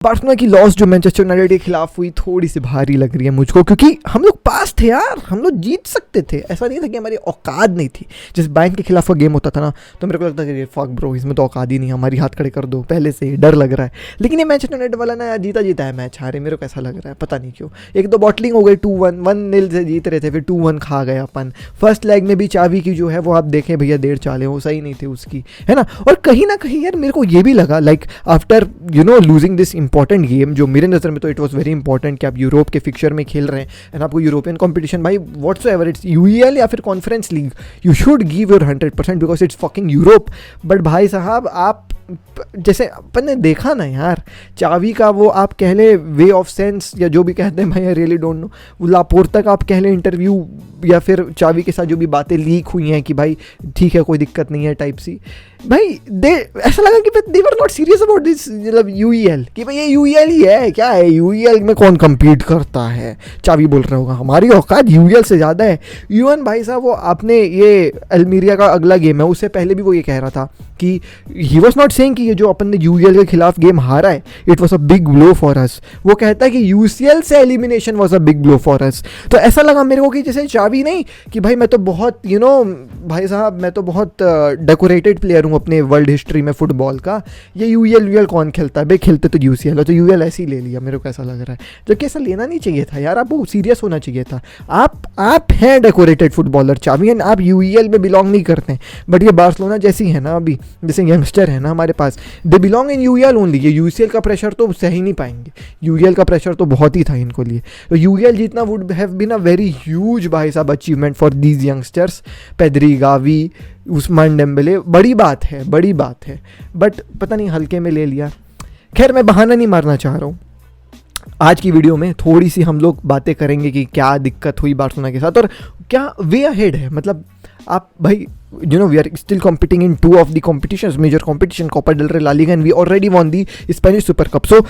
Barcelona की loss जो Manchester United के खिलाफ हुई थोड़ी सी भारी लग रही है मुझको, क्योंकि हम लोग पास थे यार, हम लोग जीत सकते थे। ऐसा नहीं था कि हमारी औकात नहीं थी। जिस बैंक के खिलाफ का गेम होता था ना, तो मेरे को लगता था कि फक ब्रो, इसमें तो औकात ही नहीं, हमारी हाथ खड़े कर दो, पहले से ही डर लग रहा है। लेकिन ये मैनचेस्टर यूनाइटेड वाला ना जीता है मैच, हारे मेरे को ऐसा लग रहा है, पता नहीं क्यों। एक दो बॉटलिंग हो गई, 2-1 1-0 से जीत रहे थे, फिर 2-1 खा गए अपन। फर्स्ट लेग में भी चावी की जो है वो आप देखें भैया, 1.5 चालें वो सही नहीं थी उसकी, है ना। और कहीं ना कहीं यार मेरे को ये भी लगा, like after losing this important game, जो मेरे नज़र में तो इट वाज वेरी इंपॉर्टेंट कि आप यूरोप के फिक्चर में खेल रहे हैं एंड आपको यूरोपियन कंपटीशन, भाई व्हाट्सएवर इट्स यूईएल या फिर conference league, you should give your 100% because it's fucking Europe. But भाई साहब, आप जैसे अपन ने देखा ना यार, चावी का वो आप कह ले वे ऑफ सेंस या जो भी कहते हैं, भाई आई रियली डोंट नो, वो लापोर्ता का आप कह ले इंटरव्यू या फिर चावी के साथ जो भी बातें लीक हुई हैं कि भाई ठीक है कोई दिक्कत नहीं है टाइप सी, भाई ऐसा लगा कि they were not serious about this, मतलब यूईएल, कि भाई ये यूईएल ही है, क्या है यूईएल में कौन कम्पीट करता है। चावी बोल रहा होगा हमारी औकात यूईएल से ज़्यादा है। यूएन भाई साहब, वो आपने ये अल्मीरिया का अगला गेम है, उससे पहले भी वो ये कह रहा था कि ही वॉज नॉट सेइंग कि ये जो अपन ने यूईएल के खिलाफ गेम हारा है it was a big blow for us, वो कहता है कि यूसीएल से elimination was a big blow for us. तो ऐसा लगा मेरे को कि जैसे चावी नहीं कि भाई मैं तो बहुत भाई साहब मैं तो बहुत डेकोरेटेड प्लेयर हूँ अपने वर्ल्ड हिस्ट्री में फुटबॉल का, ये यूईएल कौन खेलता है, भाई खेलते तो यूसीएल है, तो यूईएल ऐसे ही ले लिया, मेरे को ऐसा लग रहा है। जबकि ऐसा लेना नहीं चाहिए था यार, आपको सीरियस होना चाहिए था। आप हैं डेकोरेटेड फुटबॉलर चावी, एंड आप यूईएल में बिलोंग नहीं करते हैं। बट ये बार्सिलोना जैसी है ना, अभी जैसे यंगस्टर है ना हमारे पास, दे बिलोंग इन यूईएल ओनली। ये यूसीएल का प्रेशर तो सह ही नहीं पाएंगे, यूईएल का प्रेशर तो बहुत ही था इनको लिए। तो यूईएल जीतना would have been a very huge भाई साहब achievement for these youngsters, Pedri, Gavi, Ousmane Dembele, बड़ी बात है, बड़ी बात है। बट पता नहीं हल्के में ले लिया। खैर मैं बहाना नहीं मारना चाह रहा हूँ, आज की वीडियो में थोड़ी सी हम लोग बातें करेंगे कि क्या दिक्कत हुई बार्सिलोना के साथ और क्या वे अहेड है। मतलब आप भाई we are still competing in 2 of the competitions, major competition, Copa del Rey, La Liga, and we already won the Spanish Super Cup. So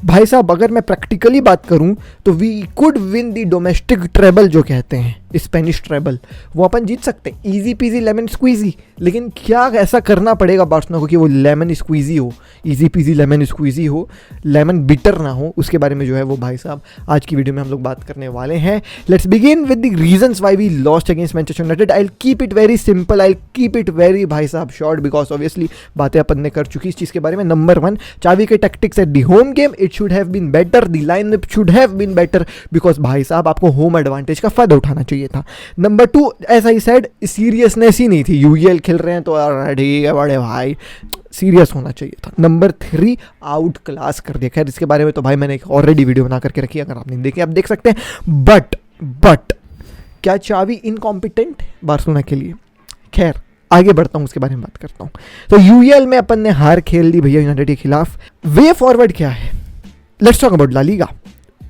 भाई साहब अगर मैं प्रैक्टिकली बात करूं तो we could win the domestic treble, जो कहते हैं स्पेनिश ट्रेबल, वो अपन जीत सकते हैं ईजी पीजी लेमन स्क्वीजी। लेकिन क्या ऐसा करना पड़ेगा बार्सिलोना को कि वो लेमन स्क्वीजी हो, ईजी पीजी लेमन स्क्वीजी हो, लेमन बिटर ना हो, उसके बारे में जो है वो भाई साहब आज की वीडियो में हम लोग बात करने वाले हैं। Let's begin with the reasons why we lost against Manchester United. I will keep it very simple, I will keep it very भाई साहब शॉर्ट, बिकॉज ऑब्वियसली बातें अपन ने कर चुकी इस चीज़ के बारे में। नंबर 1, चावी के tactics at the home game, it should have been better, the lineup should have been better, because भाई साहब आपको होम एडवांटेज का फायदा उठाना चाहिए था। Number 2, as I said, seriousness ही नहीं थी, यूईएल खेल रहे हैं तो ठीक है बड़े भाई, सीरियस होना चाहिए था। नंबर 3, आउट क्लास कर दिया। खैर इसके बारे में तो भाई मैंने एक ऑलरेडी वीडियो बना करके रखी है, अगर आपने देखी आप देख सकते हैं। बट क्या चावी इनकॉम्पिटेंट बार्सिलोना के लिए? खैर आगे बढ़ता हूँ, उसके बारे में बात करता हूँ। तो यूईएल में अपन ने हार खेल ली भैया यूनाइटेड के खिलाफ। वे फॉरवर्ड क्या है? Let's talk about La Liga.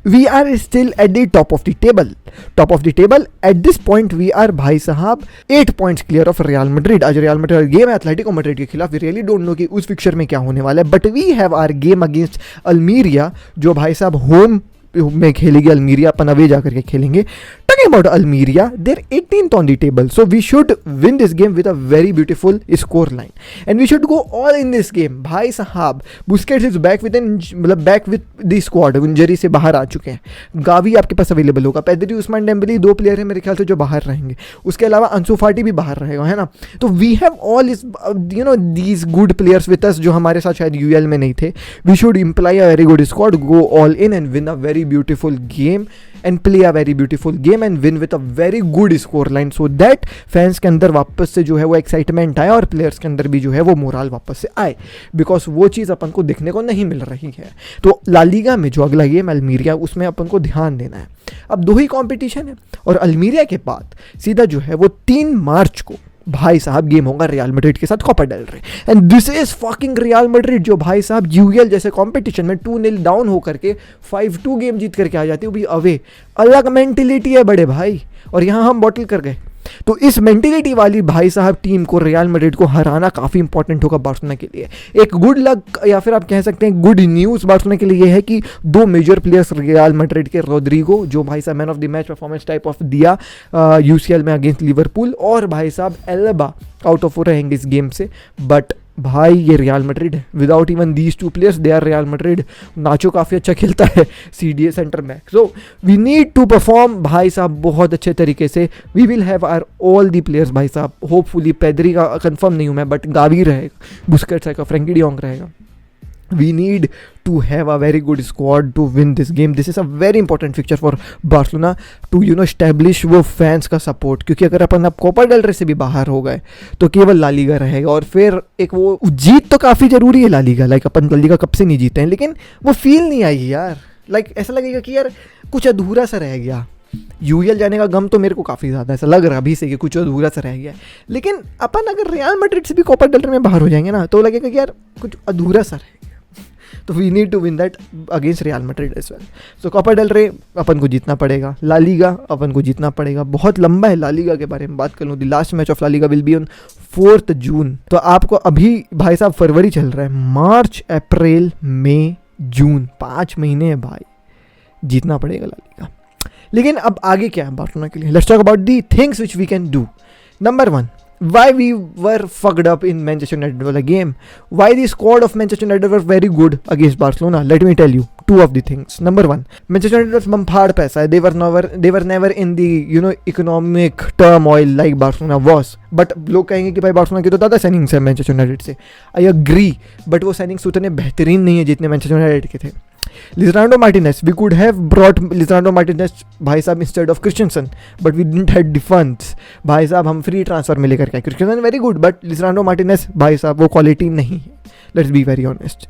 We are still at the top of the table. Top of the table at this point we are भाई साहब 8 points clear of Real Madrid. आज Real Madrid गेम है Atletico Madrid के खिलाफ। We really don't know कि उस fixture में क्या होने वाला है, but we have our game against Almeria, जो भाई साहब होम में खेलेगी अल्मीरिया, अपन अवे जाकर के खेलेंगे। Talking about Almeria, they're 18th on the table, so we should win this game with a very beautiful score line, and we should go all in this game. भाई साहब Busquets is back with the squad, injury से बाहर आ चुके हैं। Gavi आपके पास available होगा, Pedri, Ousmane Dembele 2 player हैं मेरे ख्याल से जो बाहर रहेंगे, उसके अलावा अंसु फाटी भी बाहर रहेगा, है ना। तो वी हैव ऑल इस these good players with us, जो हमारे साथ शायद यूएल में नहीं थे। We should employ a very good squad, go all in and win a very beautiful game and play a very beautiful game and win with a very good score line, so that fans के अंदर वापस से जो है वो excitement आए और players के अंदर भी जो है वो मोरल वापस से आए, बिकॉज वो चीज़ अपन को देखने को नहीं मिल रही है। तो ला लीगा में जो अगला गेम अल्मीरिया, उसमें अपन को ध्यान देना है। अब 2 ही कॉम्पिटिशन है और अल्मीरिया के बाद सीधा जो है वो 3 मार्च को भाई साहब गेम होगा रियल मैड्रिड के साथ कोपा डेल रे, and this is fucking real Madrid, जो भाई साहब यूएल जैसे कंपटीशन में 2-0 डाउन होकर के 5-2 गेम जीत करके आ जाती है, वो भी अवे। अलग मेंटिलिटी है बड़े भाई, और यहाँ हम बॉटल कर गए। तो इस मेंटिलिटी वाली भाई साहब टीम को, रियल मैड्रिड को हराना काफ़ी इंपॉर्टेंट होगा बार्सिलोना के लिए। एक गुड लक या फिर आप कह सकते हैं गुड न्यूज़ बार्सिलोना के लिए है कि 2 मेजर प्लेयर्स रियल मैड्रिड के, रोड्रिगो जो भाई साहब man of the match performance type of दिया यूसीएल में अगेंस्ट लिवरपूल, और भाई साहब एल्बा आउट ऑफ रहेंगे इस गेम से। बट भाई ये रियल मैड्रिड है, without even these two players they are Real Madrid. Nacho काफ़ी अच्छा खेलता है CDA centre back, so we need to perform भाई साहब बहुत अच्छे तरीके से। We will have our all the players भाई साहब, होपफुली पेद्री का कंफर्म नहीं हूँ मैं, बट गावी रहेगा, बुस्केट्स रहेगा, फ्रैंकी डी जॉन्ग रहेगा। We need to have a very good squad to win this game. This is a very important fixture for Barcelona to establish वो fans का support, क्योंकि अगर अपन अब कोपा डेल रे से भी बाहर हो गए तो केवल ला लीगा रहेगा, और फिर एक वो जीत तो काफ़ी ज़रूरी है ला लीगा, लाइक अपन ला लीगा कब से नहीं जीते हैं, लेकिन वो फील नहीं आई यार, लाइक ऐसा लगेगा कि यार कुछ अधूरा सा रह गया। यूएल जाने का गम तो मेरे को काफ़ी ज़्यादा ऐसा लग रहा है अभी से कि कुछ अधूरा सा रह गया है, लेकिन अपन अगर रियल मैड्रिड से भी कोपा डेल रे में बाहर हो जाएंगे ना तो लगेगा कि यार कुछ अधूरा सा रह गया। तो we need to win that against Real Madrid as well. So Copa del Rey अपन को जीतना पड़ेगा, ला लीगा अपन को जीतना पड़ेगा। बहुत लंबा है ला लीगा के बारे में बात कर लूँ, the last match of La Liga will be on 4 June. तो आपको अभी भाई साहब फरवरी चल रहा है, मार्च अप्रैल मई जून 5 महीने है भाई, जीतना पड़ेगा ला लीगा। लेकिन अब आगे क्या है बार्सिलोना के लिए? Let's talk about the things which we can do. Number 1, why we were fucked up in Manchester United wala game, why the squad of Manchester United were very good against Barcelona. Let me tell you 2 of the things. Number 1, Manchester United was bumphard पैसा है, they were never in the economic turmoil like Barcelona was. But लोग कहेंगे कि भाई Barcelona की तो ज़्यादा signings है मैनचेस्टर यूनाइटेड से, आई अग्री, बट वो साइनिंग्स उतने बेहतरीन नहीं है जितने मैनचेस्टर यूनाइटेड के थे। Lisandro Martinez, we could have brought Lisandro Martinez भाई साहब instead of Christensen, but we didn't had the funds. भाई साहब हम फ्री ट्रांसफर में लेकर के आए, Christensen very good but Lisandro Martinez भाई साहब वो क्वालिटी नहीं है, let's be very honest.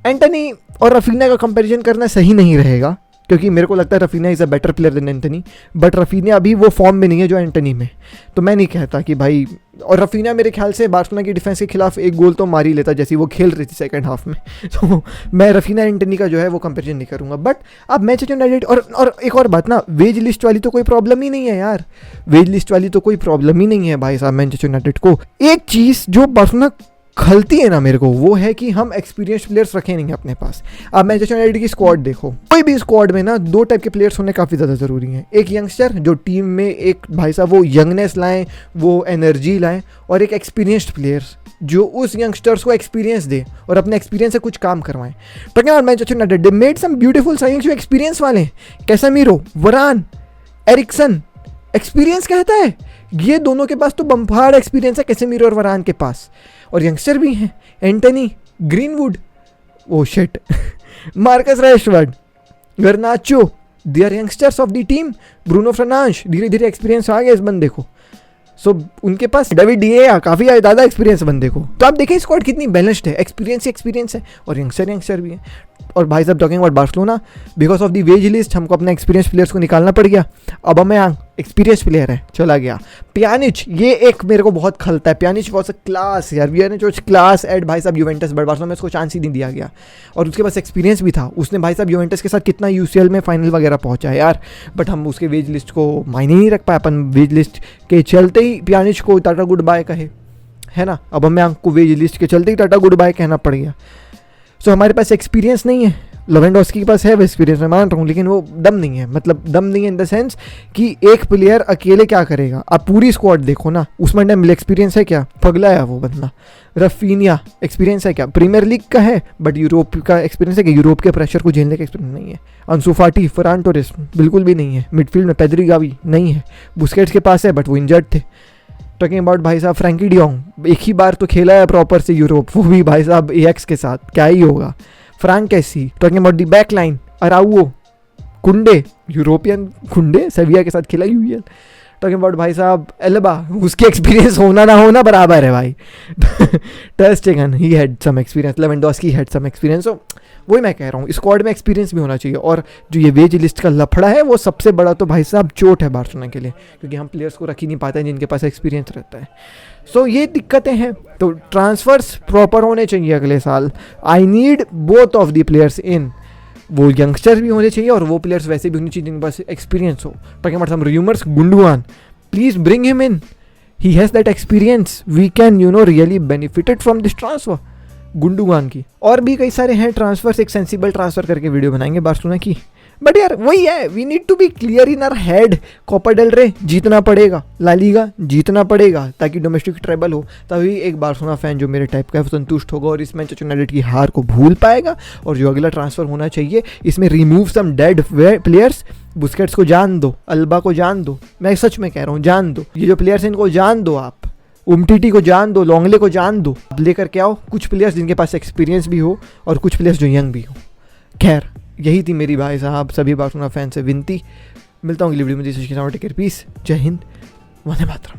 Antony और रफीना का कंपैरिजन करना सही नहीं रहेगा, क्योंकि मेरे को लगता है Raphinha is a better player than Antony, but Raphinha अभी वो फॉर्म में नहीं है जो एंटनी में, तो मैं नहीं कहता कि भाई, और रफीना मेरे ख्याल से बार्सिलोना की डिफेंस के खिलाफ एक गोल तो मार ही लेता जैसी वो खेल रही थी सेकंड हाफ में। तो मैं रफीना एंटनी का जो है वो कंपैरिजन नहीं करूँगा। बट अब मैनचेस्टर यूनाइटेड और एक और बात ना, वेज लिस्ट वाली तो कोई प्रॉब्लम ही नहीं है यार, वेज लिस्ट वाली तो कोई प्रॉब्लम ही नहीं है भाई साहब मैनचेस्टर यूनाइटेड को। एक चीज़ जो बार्सिलोना खलती है ना मेरे को, वो है कि हम एक्सपीरियंस्ड प्लेयर्स रखे नहीं अपने पास। अब मैनचेस्टर यूनाइटेड की स्क्वाड देखो, कोई भी स्क्वाड में ना 2 टाइप के प्लेयर्स होने काफ़ी ज़्यादा ज़रूरी हैं। एक यंगस्टर जो टीम में एक भाई साहब वो यंगनेस लाएं, वो एनर्जी लाएं, और एक एक्सपीरियंस्ड प्लेयर्स जो उस यंगस्टर्स को एक्सपीरियंस दे और अपने एक्सपीरियंस से कुछ काम करवाएं। तो क्या Manchester United they made some beautiful signings जो एक्सपीरियंस वाले, कैसेमीरो, वरान, एरिक्सन, एक्सपीरियंस कहता है, ये दोनों के पास तो बम्फार एक्सपीरियंस है कैसेमीरो और वरान के पास, और यंगस्टर भी हैं, Antony, Greenwood, oh shit, Marcus Rashford, Garnacho, they are youngsters of the team. Bruno Fernandes, धीरे धीरे एक्सपीरियंस आ गया इस बंदे को, सो उनके पास डेविड डिया काफ़ी ज़्यादा एक्सपीरियंस बंदे को। तो आप देखिए स्क्वाड कितनी बैलेंस्ड है, एक्सपीरियंस है और यंगस्टर भी है। और भाई साहब talking about Barcelona, because of the ways list हमको अपने एक्सपीरियंस प्लेयर्स को निकालना पड़ गया। अबामेयांग एक्सपीरियंस प्लेयर है, चला गया। प्यानिच, ये एक मेरे को बहुत खलता है, प्यानिच वॉज अ क्लास यार, प्यानिच वॉज क्लास एट भाई साहब यूवेंटस, बट बार्सिलोना में उसको चांस ही नहीं दिया गया, और उसके पास एक्सपीरियंस भी था। उसने भाई साहब यूवेंटस के साथ कितना UCL में फाइनल वगैरह पहुंचा है यार, बट हम उसके वेज लिस्ट को मायने नहीं रख पाए। अपन वेज लिस्ट के चलते ही प्यानिच को टाटा गुड बाय कहे, है ना, अबामेयांग को वेज लिस्ट के चलते ही टाटा गुड बाय कहना पड़ गया। सो हमारे पास एक्सपीरियंस नहीं है, लेवेंडोस्की के पास है वो एक्सपीरियंस, मैं मान रहा हूँ, लेकिन वो दम नहीं है, मतलब दम नहीं है इन द सेंस कि एक प्लेयर अकेले क्या करेगा। आप पूरी स्क्वाड देखो ना, उसमें डेम्बेले एक्सपीरियंस है क्या? पगला है वो बंदा। रफीनिया एक्सपीरियंस है क्या? प्रीमियर लीग का है, बट यूरोप का एक्सपीरियंस है कि यूरोप के प्रेशर को झेलने का एक्सपीरियंस नहीं है। अंसु फाटी, फरहान टोरेस बिल्कुल भी नहीं है। मिडफील्ड में पेद्री गावी नहीं है। बुस्केट्स के पास है बट वो इंजर्ड थे। टॉकिंग अबाउट भाई साहब फ्रैंकी डी जॉन्ग, एक ही बार तो खेला है प्रॉपर से यूरोप, वो भी भाई साहब AX के साथ, क्या ही होगा। Franck Kessie, talking about the back line, Araujo, Kounde, European कुंडे, सेविया के साथ खेला UEL। टॉकिंग अबाउट भाई साहब एल्बा, उसके एक्सपीरियंस होना ना होना बराबर है भाई। Ter Stegen, he had some experience, Lewandowski had some experience. So वही मैं कह रहा हूँ, स्क्वाड में एक्सपीरियंस भी होना चाहिए। और जो ये वेज लिस्ट का लफड़ा है वो सबसे बड़ा तो भाई साहब चोट है बार्सिलोना के लिए, क्योंकि हम प्लेयर्स को रख ही नहीं पाते हैं जिनके पास एक्सपीरियंस रहता है। सो ये दिक्कतें हैं। तो ट्रांसफर्स प्रॉपर होने चाहिए अगले साल। I need both of the players in, वो यंगस्टर्स भी होने चाहिए और वो प्लेयर्स वैसे भी होने चाहिए जिनके पास एक्सपीरियंस हो। Talking about some rumours, Gundogan, please bring him in, he has that experience, we can really benefited from this transfer. Gundogan की और भी कई सारे हैं ट्रांसफर्स, एक सेंसिबल ट्रांसफर करके वीडियो बनाएंगे बार्सिलोना की। बट यार वही है, we need to be clear in our head, Copa del Rey जीतना पड़ेगा, ला लीगा जीतना पड़ेगा ताकि डोमेस्टिक ट्रेबल हो, तभी एक बार्सिलोना फैन जो मेरे टाइप का है वो संतुष्ट होगा और इस मैनचेस्टर यूनाइटेड की हार को भूल पाएगा। और जो अगला ट्रांसफर होना चाहिए इसमें remove some dead players, Busquets को जान दो, अल्बा को जान दो, मैं सच में कह रहा हूँ जान दो, ये जो प्लेयर्स हैं इनको जान दो, आप उमटीटी को जान दो, लॉन्गले को जान दो, लेकर के आओ कुछ प्लेयर्स जिनके पास एक्सपीरियंस भी हो और कुछ प्लेयर्स जो यंग भी हो। खैर यही थी मेरी भाई साहब सभी बार्सिलोना फैन से विनती। मिलता हूँ अगली वीडियो में, टेक केयर, पीस, जय हिंद, वंदे मातरम।